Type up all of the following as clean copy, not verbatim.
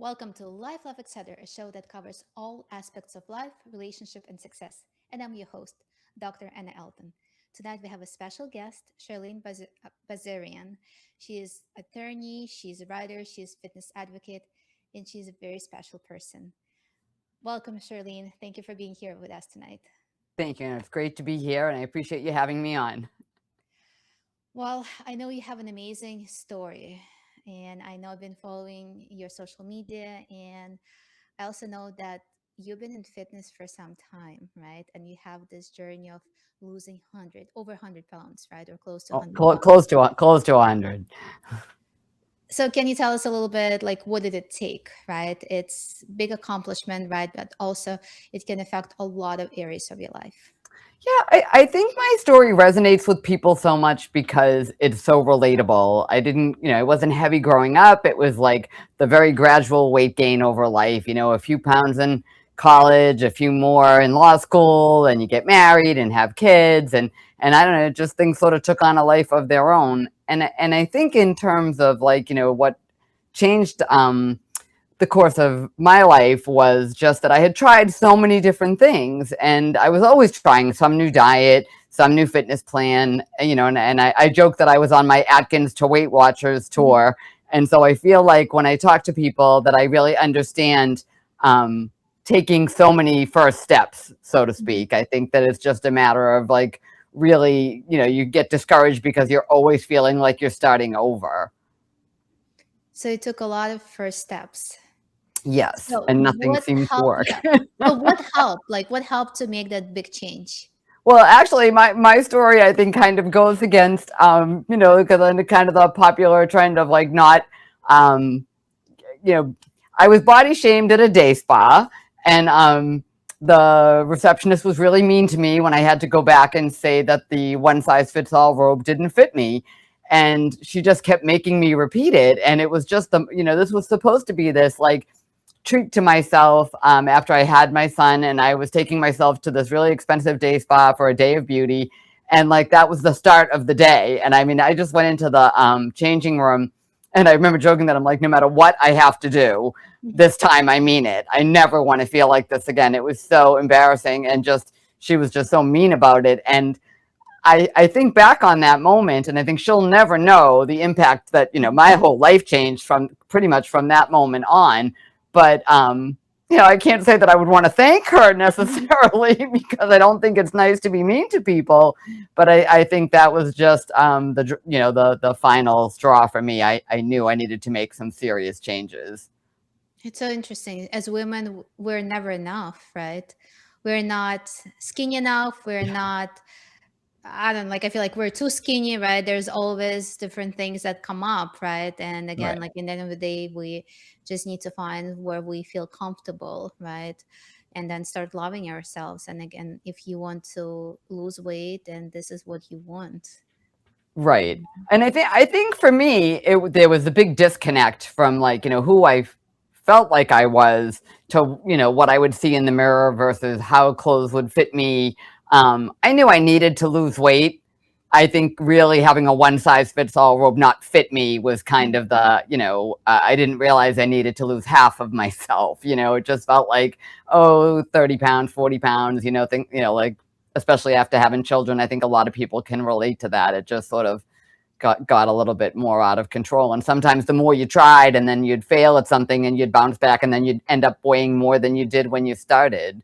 Welcome to Life, Love, Etc., a show that covers all aspects of life, relationship, and success. And I'm your host, Dr. Anna Elton. Tonight we have a special guest, Bazarian. She is attorney, she's a writer, she's fitness advocate, and she's a very special person. Welcome, Charlene. Thank you for being here with us tonight. Thank you. And it's great to be here, and I appreciate you having me on. Well, I know you have an amazing story, and I know I've been following your social media, and I also know that you've been in fitness for some time, right? And you have this journey of losing 100, over 100 pounds, right? Or close to Oh, 100 pounds. close to 100. So can you tell us a little bit, like, what did it take, right? It's big accomplishment, right? But also it can affect a lot of areas of your life. Yeah, I think my story resonates with people so much because it's so relatable. I wasn't heavy growing up. It was like the very gradual weight gain over life, a few pounds in college, a few more in law school, and you get married and have kids. And I don't know, just things sort of took on a life of their own. And I think in terms of what changed, the course of my life was just that I had tried so many different things, and I was always trying some new diet, some new fitness plan, and I joke that I was on my Atkins to Weight Watchers Mhm. tour. And so I feel like when I talk to people that I really understand taking so many first steps, so to Mhm. speak. I think that it's just a matter of like really, you get discouraged because you're always feeling like you're starting over. So it took a lot of first steps. Yes, So and nothing what seems to helped? work. Yeah. So what helped? Like, what helped to make that big change? Well, actually, my story I think kind of goes against because I'm kind of the popular trend of like not um, you know I was body shamed at a day spa, and the receptionist was really mean to me when I had to go back and say that the one size fits all robe didn't fit me, and she just kept making me repeat it, and it was just this was supposed to be this like treat to myself after I had my son, and I was taking myself to this really expensive day spa for a day of beauty. And like that was the start of the day. And I mean, I just went into the changing room, and I remember joking that I'm like, no matter what I have to do, Mhm. this time I mean it. I never want to feel like this again. It was so embarrassing, and just she was just so mean about it. And I think back on that moment, and I think she'll never know the impact that my whole life changed from pretty much from that moment on. But I can't say that I would want to thank her Mhm. necessarily because I don't think it's nice to be mean to people. But I think that was just the final straw for me. I knew I needed to make some serious changes. It's so interesting. As women, we're never enough, right? We're not skinny enough. We're not, I don't like, I feel like we're too skinny, right? There's always different things that come up, right? And again, Right. like in the end of the day, we just need to find where we feel comfortable, right? And then start loving ourselves. And again, if you want to lose weight, then this is what you want. Right. And I think for me, there was a big disconnect from like, who I felt like I was to, what I would see in the mirror versus how clothes would fit me. I knew I needed to lose weight. I think really having a one size fits all robe not fit me was kind of I didn't realize I needed to lose half of myself. It just felt like, oh, 30 pounds, 40 pounds, like especially after having children. I think a lot of people can relate to that. It just sort of got a little bit more out of control. And sometimes the more you tried, and then you'd fail at something and you'd bounce back, and then you'd end up weighing more than you did when you started.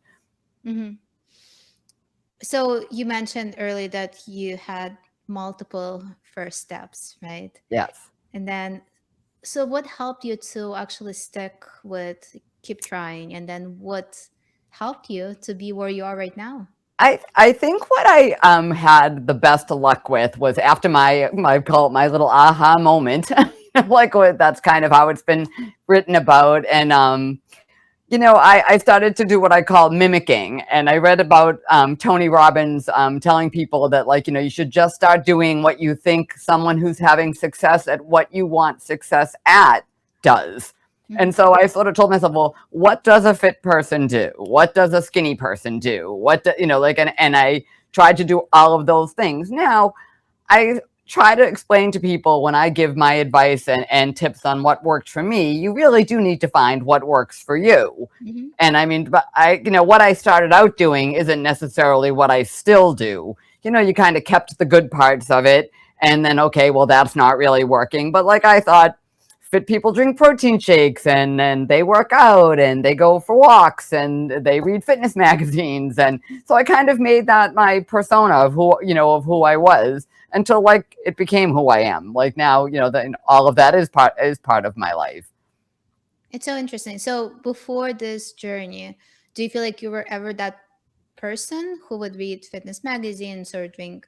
Mhm. So you mentioned earlier that you had multiple first steps, right? Yes. And then, so what helped you to actually stick with keep trying? And then what helped you to be where you are right now? I think what I had the best luck with was after my call it my little aha moment, that's kind of how it's been written about. And I started to do what I call mimicking. And I read about Tony Robbins telling people that, like, you should just start doing what you think someone who's having success at what you want success at does. Mhm. And so I sort of told myself, well, what does a fit person do? What does a skinny person do? And I tried to do all of those things. Now, I try to explain to people when I give my advice and tips on what worked for me, you really do need to find what works for you. Hmm. And I mean, but what I started out doing isn't necessarily what I still do. You kind of kept the good parts of it, and then, okay, well, that's not really working. But like I thought, fit people drink protein shakes, and then they work out and they go for walks and they read fitness magazines. And so I kind of made that my persona of who I was until like it became who I am. Like now, all of that is part of my life. It's so interesting. So before this journey, do you feel like you were ever that person who would read fitness magazines or drink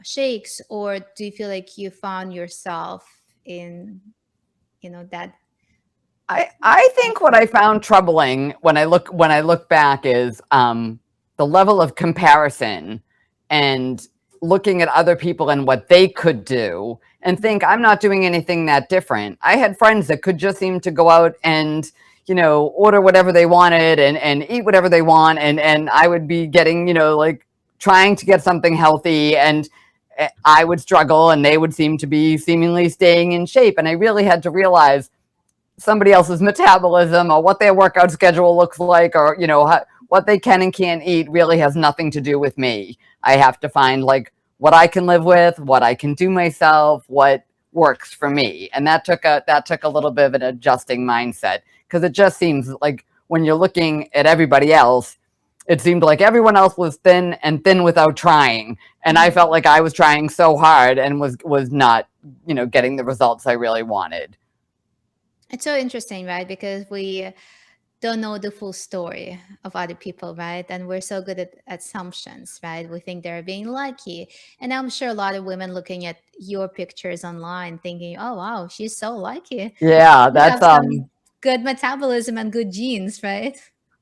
shakes, or do you feel like you found yourself in, that I think what aspect? I found troubling when I look back is the level of comparison and looking at other people and what they could do and think I'm not doing anything that different. I had friends that could just seem to go out and order whatever they wanted and eat whatever they want, and I would be getting like trying to get something healthy, and I would struggle and they would seem to be seemingly staying in shape. And I really had to realize somebody else's metabolism or what their workout schedule looks like, or what they can and can't eat really has nothing to do with me. I have to find like what I can live with, what I can do myself, what works for me. And that took a little bit of an adjusting mindset, because it just seems like when you're looking at everybody else, it seemed like everyone else was thin and thin without trying, and I Mhm. felt like I was trying so hard and was not getting the results I really wanted. It's so interesting, right? Because we don't know the full story of other people, right? And we're so good at assumptions, right? We think they're being lucky. And I'm sure a lot of women looking at your pictures online thinking, oh, wow, she's so lucky. Yeah, You that's have some good metabolism and good genes, right?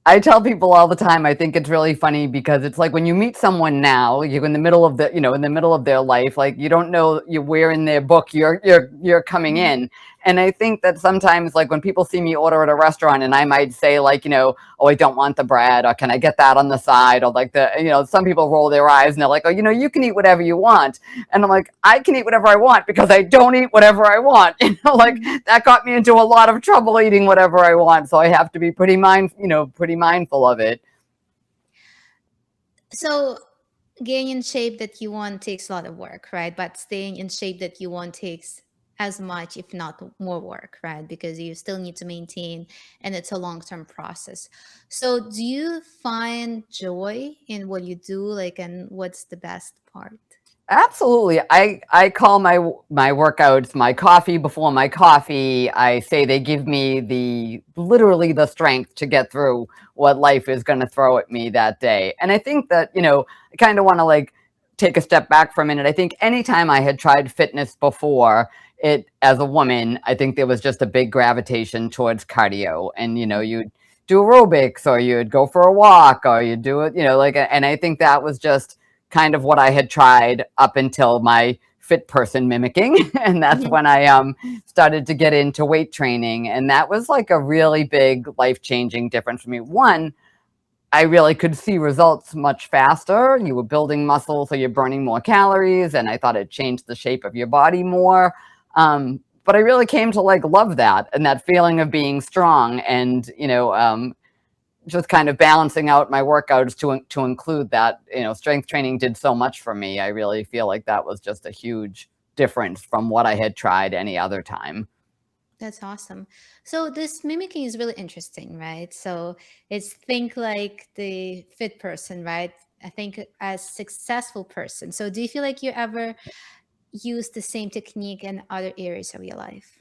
I tell people all the time, I think it's really funny because it's like when you meet someone now, you're in the middle of in the middle of their life, like you don't know where in their book you're coming Mhm. in. And I think that sometimes like when people see me order at a restaurant and I might say like, oh, I don't want the bread, or can I get that on the side? Or like some people roll their eyes and they're like, oh, you can eat whatever you want. And I'm like, I can eat whatever I want because I don't eat whatever I want. Like Mhm. that got me into a lot of trouble eating whatever I want. So I have to be pretty mindful of it. So, getting in shape that you want takes a lot of work, right? But staying in shape that you want takes as much, if not more work, right? Because you still need to maintain, and it's a long term process. So, do you find joy in what you do? Like, and what's the best part? Absolutely. I call my workouts my coffee before my coffee. I say they give me literally the strength to get through what life is going to throw at me that day. And I think that, I kind of want to like take a step back for a minute. I think anytime I had tried fitness before, it as a woman, I think there was just a big gravitation towards cardio, and you'd do aerobics or you'd go for a walk or you'd do it, and I think that was just kind of what I had tried up until my fit person mimicking. And that's Mhm. when I started to get into weight training. And that was like a really big life changing difference for me. One, I really could see results much faster. You were building muscle, so you're burning more calories. And I thought it changed the shape of your body more. But I really came to like love that and that feeling of being strong, and just kind of balancing out my workouts to include that. Strength training did so much for me. I really feel like that was just a huge difference from what I had tried any other time. That's awesome. So this mimicking is really interesting, right? So it's think like the fit person, right? I think as successful person. So do you feel like you ever use the same technique in other areas of your life?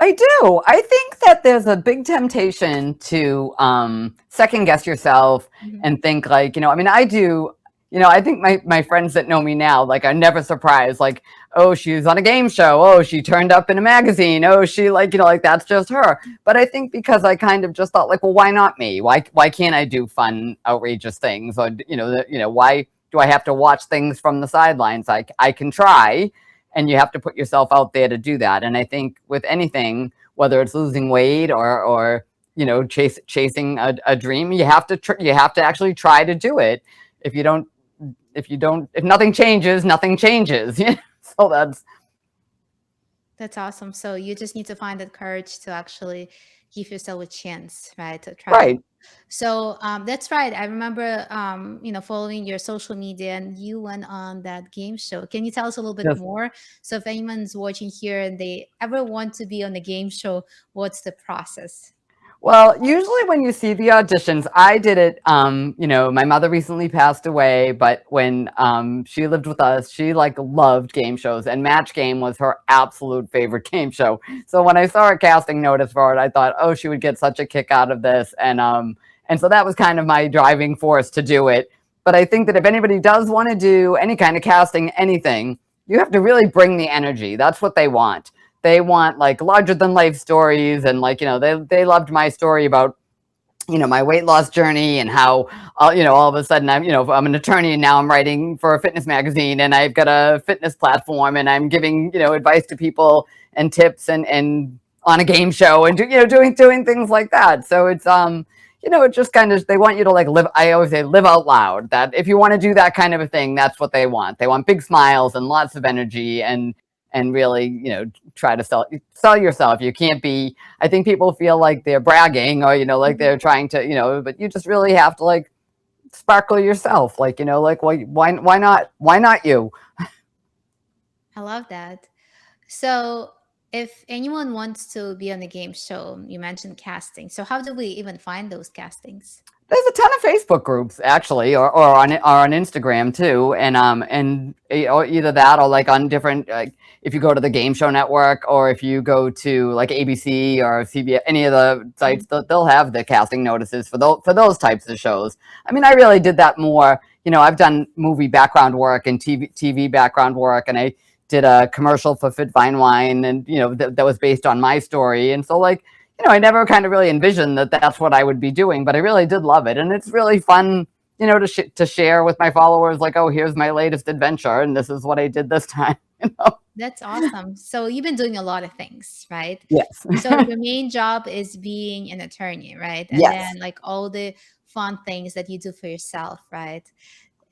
I do. I think that there's a big temptation to second guess yourself Mhm. and think like, I mean, I do. I think my friends that know me now, like, are never surprised. Like, oh, she's on a game show. Oh, she turned up in a magazine. Oh, she like, like that's just her. But I think because I kind of just thought like, well, why not me? Why can't I do fun, outrageous things? Or why do I have to watch things from the sidelines? I can try, and you have to put yourself out there to do that. And I think with anything, whether it's losing weight or chasing a dream, you have to actually try to do it. If you don't, if nothing changes, nothing changes. So That's awesome. So you just need to find that courage to actually give yourself a chance, right, to try. Right. So that's right. I remember, following your social media, and you went on that game show. Can you tell us a little bit Just more? So if anyone's watching here and they ever want to be on the game show, what's the process? Well, usually when you see the auditions, I did it. My mother recently passed away, but when she lived with us, she like loved game shows, and Match Game was her absolute favorite game show. So when I saw a casting notice for it, I thought, oh, she would get such a kick out of this, and so that was kind of my driving force to do it. But I think that if anybody does want to do any kind of casting, anything, you have to really bring the energy. That's what they want. They want like larger than life stories, and like they loved my story about my weight loss journey, and how all of a sudden I'm an attorney, and now I'm writing for a fitness magazine, and I've got a fitness platform, and I'm giving advice to people and tips, and on a game show, and doing things like that. So it's it just kind of, they want you to like live. I always say live out loud. That if you want to do that kind of a thing, that's what they want. They want big smiles and lots of energy, and really, try to sell yourself. You can't be, I think people feel like they're bragging, or, like they're trying to, but you just really have to like sparkle yourself. Like, like, why not you? I love that. So if anyone wants to be on the game show, you mentioned casting. So how do we even find those castings? There's a ton of Facebook groups actually, or on Instagram too, or either that, or like on different, like if you go to the Game Show Network, or if you go to like ABC or CBS, any of the sites, they'll have the casting notices for those types of shows. I mean, I really did that more. I've done movie background work and TV background work, and I did a commercial for Fit Fine Wine, and that was based on my story, and so like. I never kind of really envisioned that that's what I would be doing, but I really did love it. And it's really fun, to share with my followers, like, oh, here's my latest adventure, and this is what I did this time. That's awesome. So you've been doing a lot of things, right? Yes. So your main job is being an attorney, right? And Yes. then like all the fun things that you do for yourself, right?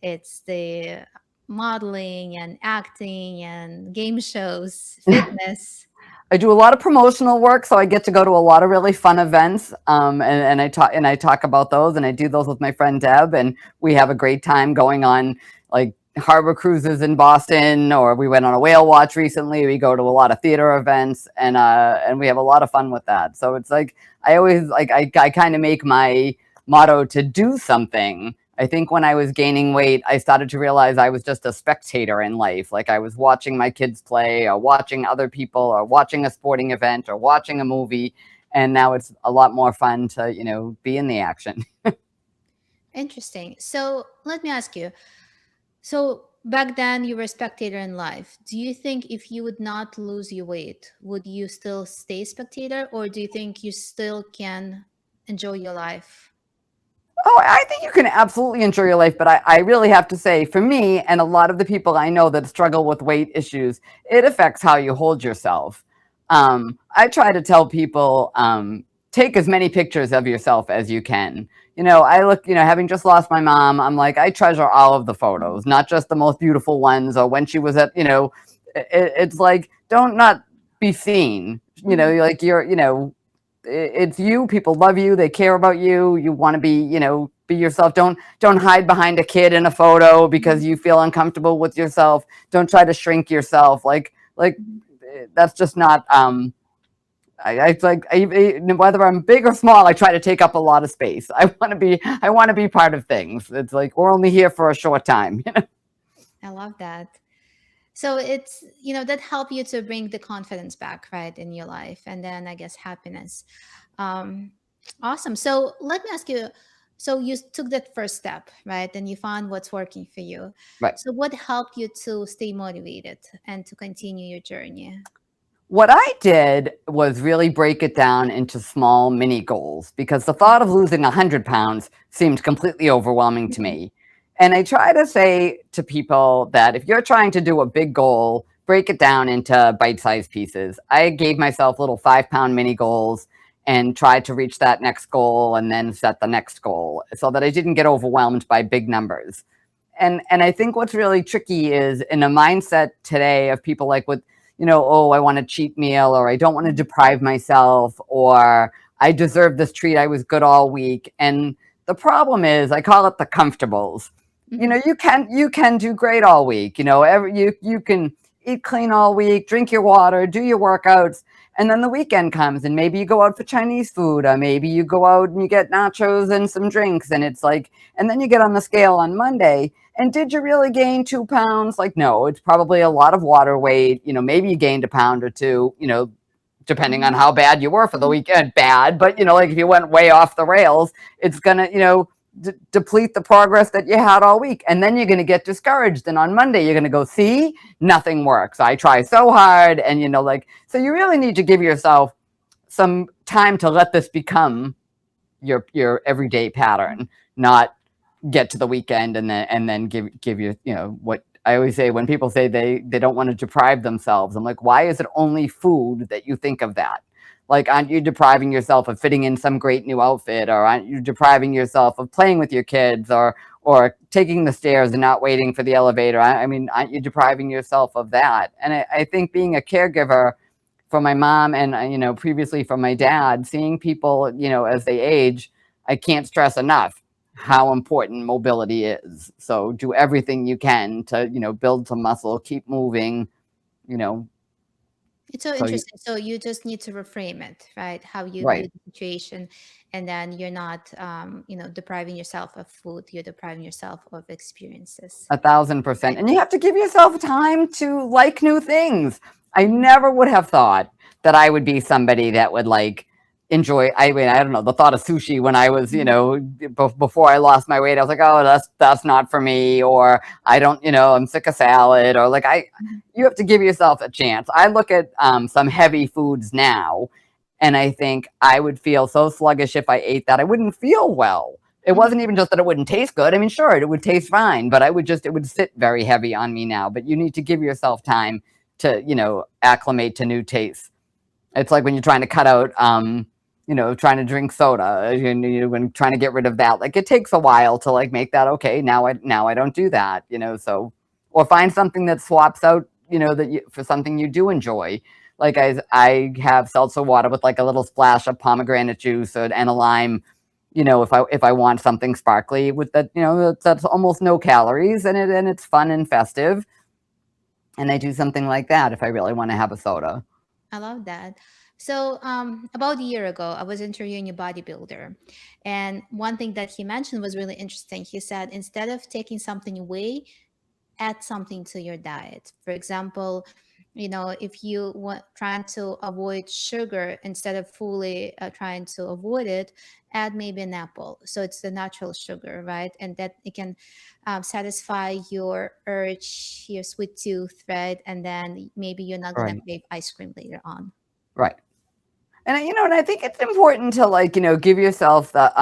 It's the modeling and acting and game shows, fitness. I do a lot of promotional work, so I get to go to a lot of really fun events, and I talk about those, and I do those with my friend Deb, and we have a great time going on like harbor cruises in Boston, or we went on a whale watch recently. We go to a lot of theater events, and we have a lot of fun with that. So it's like I always like I kind of make my motto to do something. I think when I was gaining weight, I started to realize I was just a spectator in life. Like I was watching my kids play, or watching other people, or watching a sporting event, or watching a movie. And now it's a lot more fun to, be in the action. Interesting. So let me ask you. So back then you were a spectator in life. Do you think if you would not lose your weight, would you still stay spectator, or do you think you still can enjoy your life? Oh, I think you can absolutely enjoy your life, but I really have to say, for me and a lot of the people I know that struggle with weight issues, it affects how you hold yourself. I try to tell people, take as many pictures of yourself as you can. I look, having just lost my mom, I'm like, I treasure all of the photos, not just the most beautiful ones, or when she was at, it's like, don't not be seen, like it's you. People love you. They care about you. You want to be yourself. Don't hide behind a kid in a photo because you feel uncomfortable with yourself. Don't try to shrink yourself. Like that's just not. Whether I'm big or small, I try to take up a lot of space. I want to be part of things. It's like we're only here for a short time. I love that. So it's, that help you to bring the confidence back, right, in your life, and then I guess happiness. Um, awesome. So let me ask you. So you took that first step, right, and you found what's working for you. Right. So what helped you to stay motivated and to continue your journey? What I did was really break it down into small mini goals, because the thought of losing 100 pounds seemed completely overwhelming to me. And I try to say to people that if you're trying to do a big goal, break it down into bite-sized pieces. I gave myself little 5-pound mini goals and tried to reach that next goal, and then set the next goal, so that I didn't get overwhelmed by big numbers. And I think what's really tricky is in a mindset today of people like with oh, I want a cheat meal, or I don't want to deprive myself, or I deserve this treat. I was good all week. And the problem is, I call it the comfortables. Mm-hmm. You can do great all week. You can eat clean all week, drink your water, do your workouts, and then the weekend comes, and maybe you go out for Chinese food, or maybe you go out and you get nachos and some drinks, and it's like, and then you get on the scale on Monday, and did you really gain 2 pounds? Like, no, it's probably a lot of water weight. Maybe you gained a pound or two, depending on how bad you were for the weekend. Bad, but like if you went way off the rails, it's gonna, deplete the progress that you had all week. And then you're gonna get discouraged. And on Monday, you're gonna go, see, nothing works. I try so hard. And so you really need to give yourself some time to let this become your everyday pattern, not get to the weekend and then give you what I always say when people say they don't want to deprive themselves. I'm like, why is it only food that you think of that? Like, aren't you depriving yourself of fitting in some great new outfit, or aren't you depriving yourself of playing with your kids, or taking the stairs and not waiting for the elevator? I mean, aren't you depriving yourself of that? And I think being a caregiver for my mom, and previously for my dad, seeing people as they age, I can't stress enough how important mobility is. So do everything you can to build some muscle, keep moving, you know It's so so you, interesting. So you just need to reframe it, right? How you view right. the situation, and then you're not, depriving yourself of food. You're depriving yourself of experiences. 1,000%. Right. And you have to give yourself time to like new things. I Mhm. never would have thought that I would be somebody that would like enjoy. I mean, I don't know, the thought of sushi when I was, Mhm. before I lost my weight, I was like, oh, that's not for me, or I don't, I'm sick of salad, or like Mhm. you have to give yourself a chance. I look at some heavy foods now, and I think I would feel so sluggish if I ate that. I wouldn't feel well. It Mhm. wasn't even just that it wouldn't taste good. I mean, sure, it would taste fine, but it would sit very heavy on me now. But you need to give yourself time to, acclimate to new tastes. It's like when you're trying to cut out, trying to drink soda, when trying to get rid of that. Like, it takes a while to like make that okay. Now I don't do that, so, or find something that swaps out, for something you do enjoy. Like, I have seltzer water with like a little splash of pomegranate juice and a lime, if I want something sparkly with that, that's almost no calories, and it's fun and festive. And I do something like that if I really want to have a soda. I love that. So, about a year ago, I was interviewing a bodybuilder, and one thing that he mentioned was really interesting. He said instead of taking something away, add something to your diet. For example, if you want trying to avoid sugar, instead of fully trying to avoid it, add maybe an apple. So it's the natural sugar, right? And that it can satisfy your urge, your sweet tooth, right? And then maybe you're not gonna Right. crave ice cream later on. Right. And I think it's important to like, give yourself the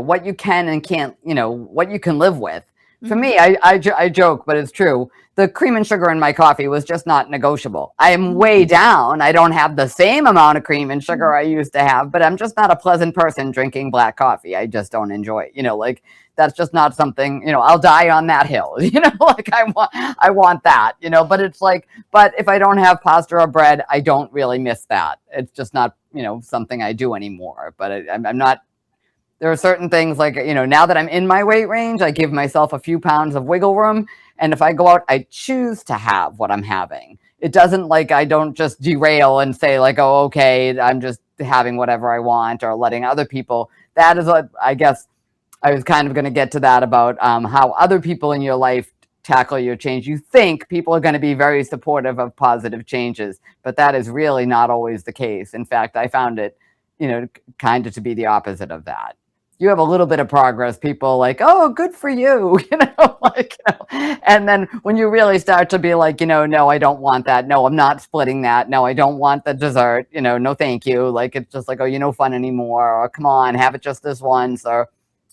what you can and can't, what you can live with. For Mm-hmm. me, I joke, but it's true. The cream and sugar in my coffee was just not negotiable. I am way down. I don't have the same amount of cream and Mm-hmm. sugar I used to have, but I'm just not a pleasant person drinking black coffee. I just don't enjoy it. Like, that's just not something, I'll die on that hill. Like, I want that, but it's like, but if I don't have pasta or bread, I don't really miss that. It's just not, something I do anymore. But I'm not. There are certain things like, now that I'm in my weight range, I give myself a few pounds of wiggle room. And if I go out, I choose to have what I'm having. It doesn't like I don't just derail and say like, oh, okay, I'm just having whatever I want, or letting other people. That is what I guess I was kind of going to get to that about how other people in your life tackle your change. You think people are going to be very supportive of positive changes, but that is really not always the case. In fact, I found it, kind of to be the opposite of that. You have a little bit of progress, people like, oh, good for you, like, and then when you really start to be like, no, I don't want that. No, I'm not splitting that. No, I don't want the dessert. No, thank you. Like, it's just like, oh, no fun anymore. Or come on, have it just this once. Or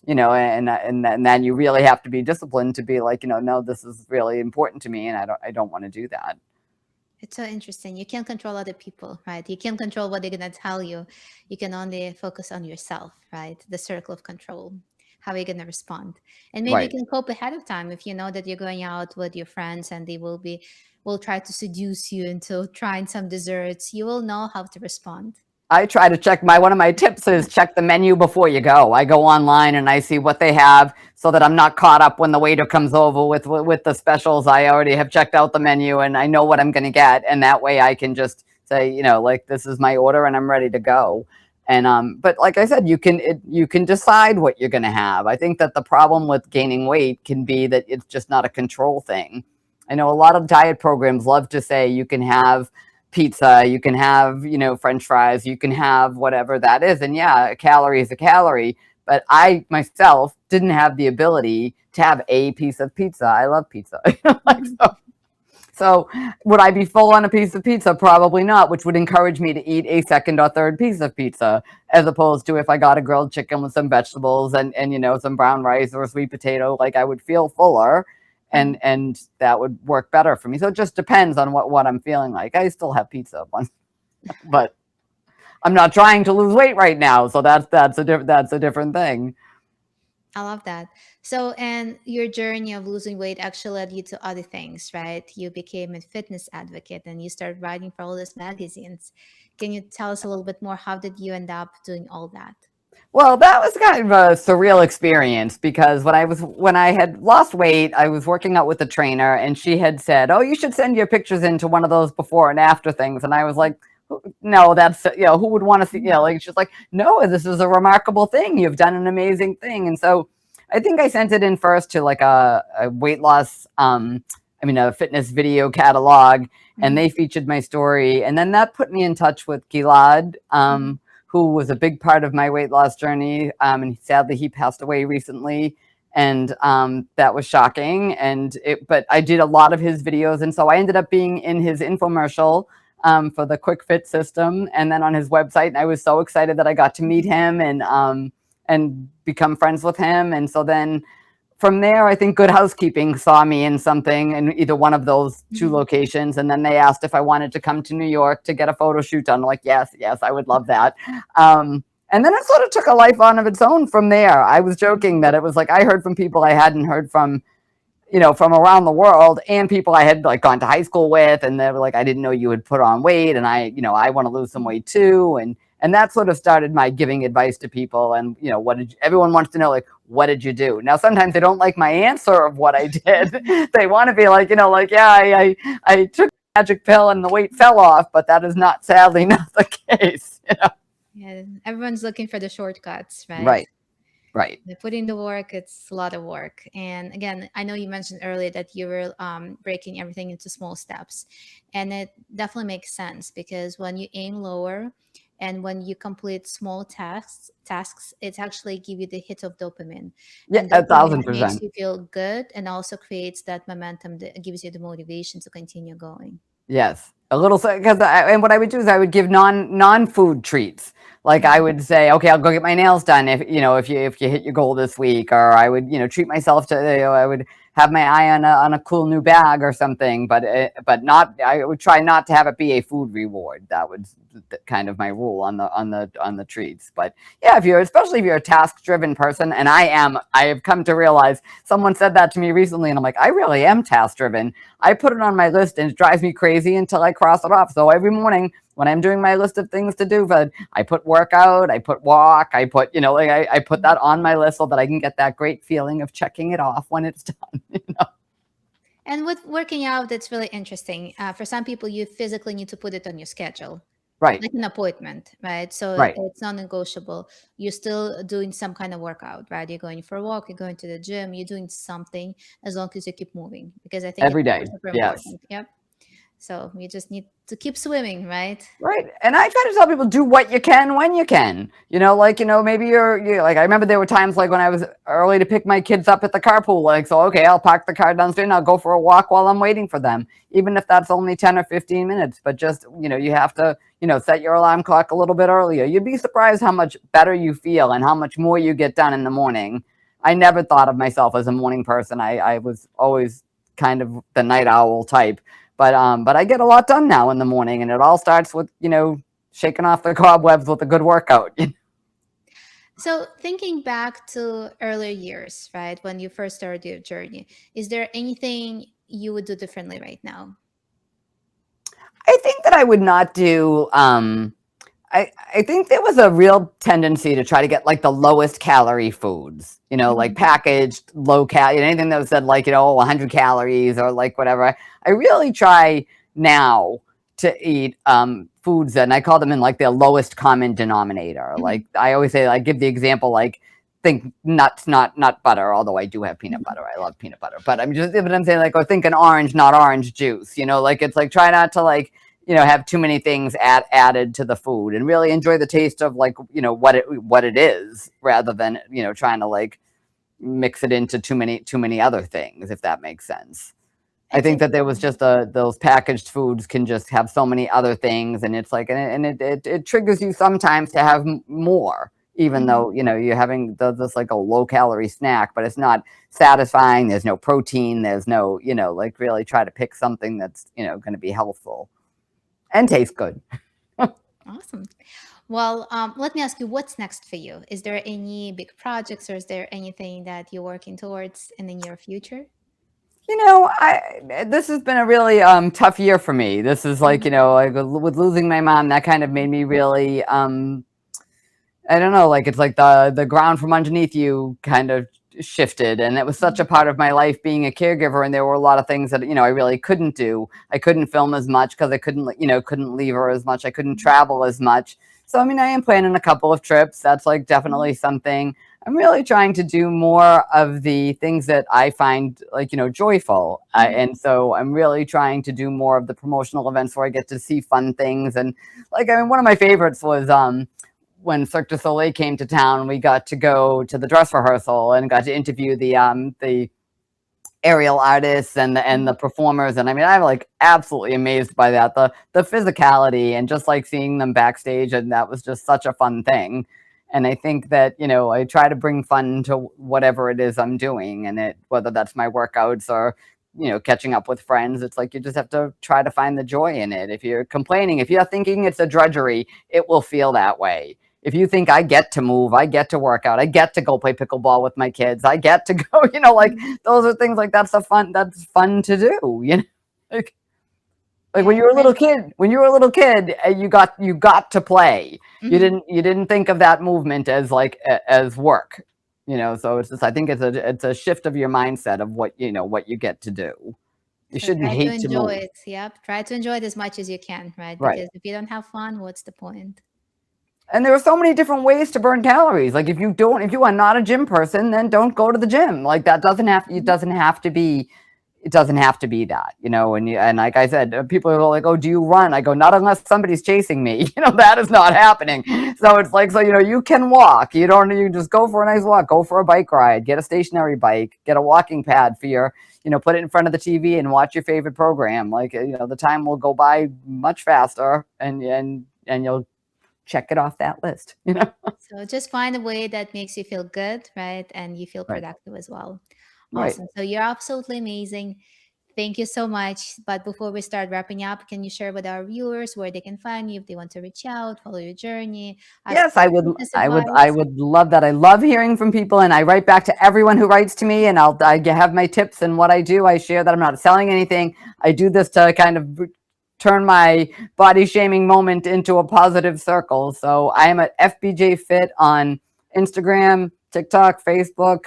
and then you really have to be disciplined to be like, no, this is really important to me, and I don't want to do that. It's so interesting. You can't control other people, right? You can't control what they're gonna tell you. You can only focus on yourself, right? The circle of control. How are you gonna respond? And maybe you Right. can cope ahead of time if you know that you're going out with your friends and they will be will try to seduce you into trying some desserts, you will know how to respond. I try to check one of my tips is check the menu before you go. I go online and I see what they have so that I'm not caught up when the waiter comes over with the specials. I already have checked out the menu and I know what I'm going to get, and that way I can just say, like, this is my order and I'm ready to go. And but like I said, you can decide what you're going to have. I think that the problem with gaining weight can be that it's just not a control thing. I know a lot of diet programs love to say you can have pizza, you can have, French fries, you can have whatever that is. And yeah, a calorie is a calorie. But I myself didn't have the ability to have a piece of pizza. I love pizza. Like, so would I be full on a piece of pizza? Probably not, which would encourage me to eat a second or third piece of pizza, as opposed to if I got a grilled chicken with some vegetables and some brown rice or a sweet potato, like I would feel fuller and that would work better for me. So it just depends on what I'm feeling like. I still have pizza once, but I'm not trying to lose weight right now, so that's a different thing. I love that. So, and your journey of losing weight actually led you to other things, right? You became a fitness advocate and you started writing for all these magazines. Can you tell us a little bit more? How did you end up doing all that? Well, that was kind of a surreal experience because when I had lost weight, I was working out with a trainer and she had said, "Oh, you should send your pictures into one of those before and after things." And I was like, "No, that's, who would want to see, like she's like, "No, this is a remarkable thing. You've done an amazing thing." And so I think I sent it in first to like a weight loss a fitness video catalog, and Mhm. they featured my story, and then that put me in touch with Gilad, Mhm. who was a big part of my weight loss journey. And sadly, he passed away recently. And that was shocking. But I did a lot of his videos. And so I ended up being in his infomercial for the Quick Fit system and then on his website. And I was so excited that I got to meet him and become friends with him. And so then from there, I think Good Housekeeping saw me in something in either one of those two Mhm. locations. And then they asked if I wanted to come to New York to get a photo shoot done. I'm like, yes, I would love that. And then it sort of took a life on of its own from there. I was joking that it was like I heard from people I hadn't heard from, from around the world, and people I had like gone to high school with, and they were like, I didn't know you would put on weight, and I want to lose some weight too, and that sort of started my giving advice to people. And everyone wants to know, like, what did you do? Now sometimes they don't like my answer of what I did. They want to be like, like, yeah, I took a magic pill and the weight fell off, but that is not, sadly, not the case. Yeah, everyone's looking for the shortcuts, right? Right, right. They put in the work, it's a lot of work. And again, I know you mentioned earlier that you were breaking everything into small steps. And it definitely makes sense because when you aim lower and when you complete small tasks, it actually give you the hit of dopamine. Yeah, And a dopamine thousand makes percent. you feel good and also creates that momentum that gives you the motivation to continue going. Yes, a little, because and what I would do is I would give non-food treats. Like I Mhm. would say, okay, I'll go get my nails done if you hit your goal this week, or I would treat myself to, I would have my eye on a cool new bag or something, but not, I would try not to have it be a food reward. That was kind of my rule on the treats. But yeah, especially if you're a task driven person, and I have come to realize, someone said that to me recently, and I'm like, I really am task driven. I put it on my list and it drives me crazy until I cross it off. So every morning when I'm doing my list of things to do, but I put workout, I put walk, I put, like I put that on my list so that I can get that great feeling of checking it off when it's done. And with working out, it's really interesting. For some people, you physically need to put it on your schedule, Right, like an appointment, right? So right. it's non-negotiable. You're still doing some kind of workout, right? You're going for a walk, you're going to the gym, you're doing something as long as you keep moving, because I think it's Every super, day. super Yes. important. Yep. So you just need to keep swimming, right? Right. And I try to tell people, do what you can when you can. Maybe you're like, I remember there were times like when I was early to pick my kids up at the carpool, like, so, okay, I'll park the car downstairs and I'll go for a walk while I'm waiting for them, even if that's only 10 or 15 minutes. But just, you have to, set your alarm clock a little bit earlier. You'd be surprised how much better you feel and how much more you get done in the morning. I never thought of myself as a morning person. I was always kind of the night owl type. But I get a lot done now in the morning, and it all starts with shaking off the cobwebs with a good workout. So thinking back to earlier years, right, when you first started your journey, is there anything you would do differently right now? I think that I would not do. I think there was a real tendency to try to get like the lowest calorie foods, like Mhm. packaged low anything that said like, 100 calories or like whatever. I really try now to eat foods and I call them in like their lowest common denominator. Mhm. Like I always say, I give the example like think nuts, not butter, although I do have peanut Mhm. butter. I love peanut butter. But I'm saying like, or think an orange, not orange juice, like it's like try not to like have too many things added to the food and really enjoy the taste of like, what it is rather than, trying to like mix it into too many other things, if that makes sense. I It's think that there important. was just those packaged foods can just have so many other things, and it's like, and it triggers you sometimes to have more, even Mhm. though you're having this like a low calorie snack, but it's not satisfying. There's no protein. There's no like really try to pick something that's going to be healthful and taste good. Awesome. Well, let me ask you, what's next for you? Is there any big projects or is there anything that you're working towards in the near future? I this has been a really tough year for me. This is like, Mhm. like with losing my mom, that kind of made me really I don't know, like it's like the ground from underneath you kind of shifted, and it was such a Mhm. part of my life being a caregiver, and there were a lot of things that I really couldn't do. I couldn't film as much because I couldn't leave her as much. I couldn't Mhm. travel as much. So I mean, I am planning a couple of trips. That's like Mhm. definitely something. I'm really trying to do more of the things that I find like joyful, Mhm. and so I'm really trying to do more of the promotional events where I get to see fun things. And like, I mean, one of my favorites was when Cirque du Soleil came to town, we got to go to the dress rehearsal and got to interview the aerial artists and the Mhm. performers. And I mean, I'm like absolutely amazed by that, the physicality and just like seeing them backstage, and that was just such a fun thing. And I think that I try to bring fun to whatever it is I'm doing, and it whether that's my workouts or catching up with friends. It's like you just have to try to find the joy in it. If you're complaining, if you're thinking it's a drudgery, it will feel that way. If you think I get to move, I get to work out, I get to go play pickleball with my kids, I get to go, like Mhm. those are things like that's fun to do, Like, like Yeah, when you were a right. little kid, you got to play. You Mhm. didn't think of that movement as like as work. So it's just I think it's a shift of your mindset of what you get to do. You So shouldn't try to hate to enjoy move. it. Yep. Try to enjoy it as much as you can, right? Right. Because if you don't have fun, what's the point? And there are so many different ways to burn calories. Like if you are not a gym person, then don't go to the gym. Like that Mhm. doesn't have to be that, and like I said, people are like, oh, do you run? I go, not unless somebody's chasing me. That is not happening. So it's like, so you can walk. You just go for a nice walk, go for a bike ride, get a stationary bike, get a walking pad for your, put it in front of the TV and watch your favorite program. Like, the time will go by much faster, and you'll check it off that list. So just find a way that makes you feel good, right? And you feel Right. productive as well. Right. Awesome. So you're absolutely amazing. Thank you so much. But before we start wrapping up, can you share with our viewers where they can find you if they want to reach out, follow your journey, ask Yes, for I would business I would I advice? would love that. I love hearing from people, and I write back to everyone who writes to me, and I have my tips and what I do. I share that I'm not selling anything. I do this to kind of turn my body shaming moment into a positive circle. So I am at FBJ Fit on Instagram, TikTok, Facebook.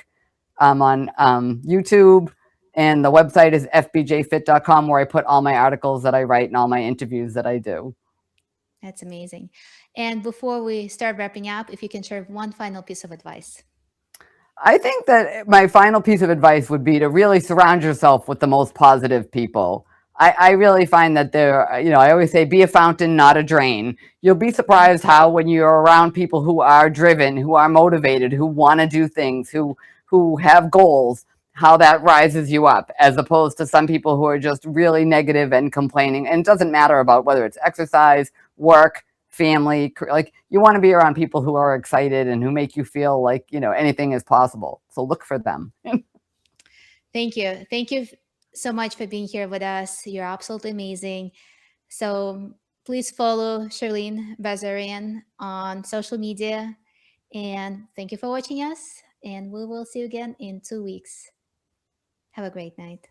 I'm on YouTube, and the website is fbjfit.com, where I put all my articles that I write and all my interviews that I do. That's amazing. And before we start wrapping up, if you can share one final piece of advice. I think that my final piece of advice would be to really surround yourself with the most positive people. I really find that I always say, be a fountain, not a drain. You'll be Mhm. surprised how when you're around people who are driven, who are motivated, who want to do things, who have goals, how that rises you up, as opposed to some people who are just really negative and complaining. And it doesn't matter about whether it's exercise, work, family, like you want to be around people who are excited and who make you feel like anything is possible, so look for them. Thank you. Thank you so much for being here with us. You're absolutely amazing. So please follow Charlene Bazarian on social media. And thank you for watching us. And we will see you again in 2 weeks. Have a great night.